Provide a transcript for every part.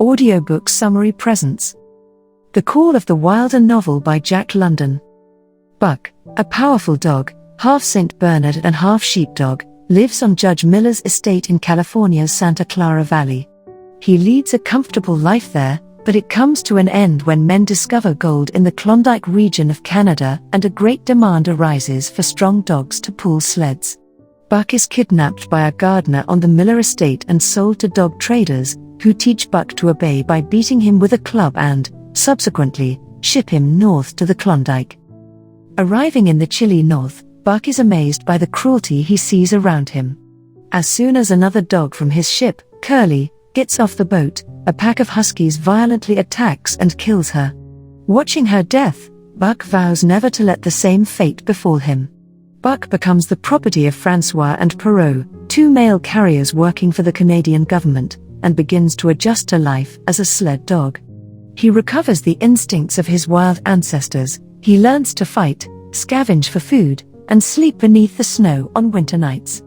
Audiobook Summary presents The Call of the Wild, a novel by Jack London. Buck, a powerful dog, half St. Bernard and half sheepdog, lives on Judge Miller's estate in California's Santa Clara Valley. He leads a comfortable life there, but it comes to an end when men discover gold in the Klondike region of Canada and a great demand arises for strong dogs to pull sleds. Buck is kidnapped by a gardener on the Miller estate and sold to dog traders, who teach Buck to obey by beating him with a club and, subsequently, ship him north to the Klondike. Arriving in the chilly north, Buck is amazed by the cruelty he sees around him. As soon as another dog from his ship, Curly, gets off the boat, a pack of huskies violently attacks and kills her. Watching her death, Buck vows never to let the same fate befall him. Buck becomes the property of Francois and Perrault, two mail carriers working for the Canadian government, and begins to adjust to life as a sled dog. He recovers the instincts of his wild ancestors. He learns to fight, scavenge for food, and sleep beneath the snow on winter nights.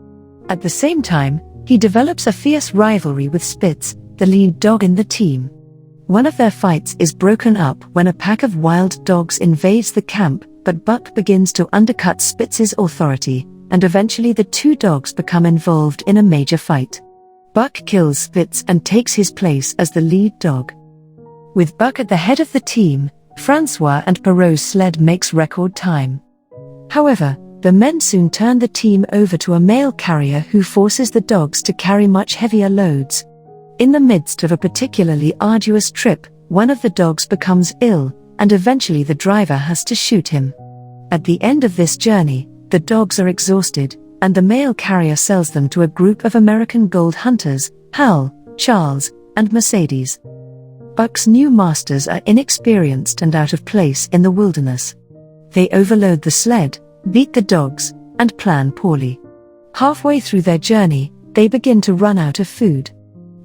At the same time, he develops a fierce rivalry with Spitz, the lead dog in the team. One of their fights is broken up when a pack of wild dogs invades the camp, but Buck begins to undercut Spitz's authority, and eventually the two dogs become involved in a major fight. Buck kills Spitz and takes his place as the lead dog. With Buck at the head of the team, Francois and Perrault's sled makes record time. However, the men soon turn the team over to a mail carrier who forces the dogs to carry much heavier loads. In the midst of a particularly arduous trip, one of the dogs becomes ill, and eventually the driver has to shoot him. At the end of this journey, the dogs are exhausted, and the mail carrier sells them to a group of American gold hunters, Hal, Charles, and Mercedes. Buck's new masters are inexperienced and out of place in the wilderness. They overload the sled, beat the dogs, and plan poorly. Halfway through their journey, they begin to run out of food.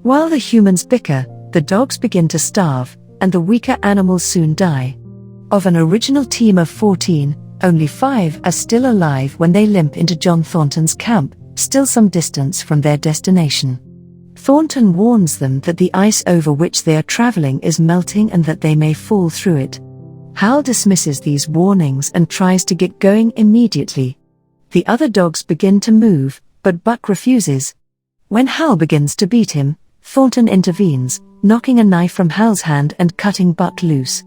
While the humans bicker, the dogs begin to starve, and the weaker animals soon die. Of an original team of 14, only 5 are still alive when they limp into John Thornton's camp, still some distance from their destination. Thornton warns them that the ice over which they are traveling is melting and that they may fall through it. Hal dismisses these warnings and tries to get going immediately. The other dogs begin to move, but Buck refuses. When Hal begins to beat him, Thornton intervenes, knocking a knife from Hal's hand and cutting Buck loose.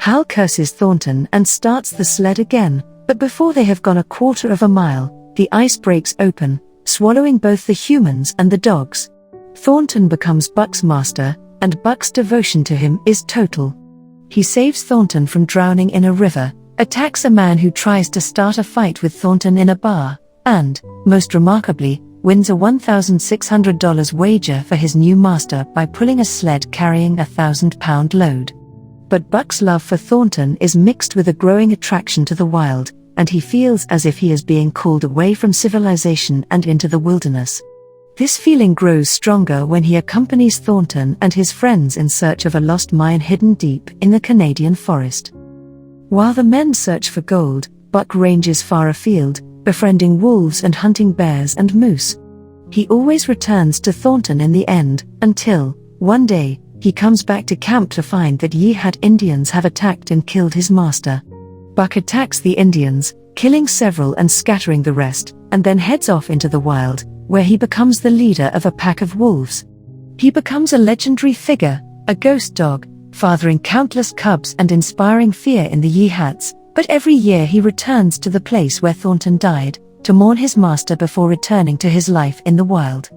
Hal curses Thornton and starts the sled again, but before they have gone a quarter of a mile, the ice breaks open, swallowing both the humans and the dogs. Thornton becomes Buck's master, and Buck's devotion to him is total. He saves Thornton from drowning in a river, attacks a man who tries to start a fight with Thornton in a bar, and, most remarkably, wins a $1,600 wager for his new master by pulling a sled carrying a 1,000-pound load. But Buck's love for Thornton is mixed with a growing attraction to the wild, and he feels as if he is being called away from civilization and into the wilderness. This feeling grows stronger when he accompanies Thornton and his friends in search of a lost mine hidden deep in the Canadian forest. While the men search for gold, Buck ranges far afield, befriending wolves and hunting bears and moose. He always returns to Thornton in the end, until, one day, he comes back to camp to find that Yehat Indians have attacked and killed his master. Buck attacks the Indians, killing several and scattering the rest, and then heads off into the wild, where he becomes the leader of a pack of wolves. He becomes a legendary figure, a ghost dog, fathering countless cubs and inspiring fear in the Yehats, but every year he returns to the place where Thornton died, to mourn his master before returning to his life in the wild.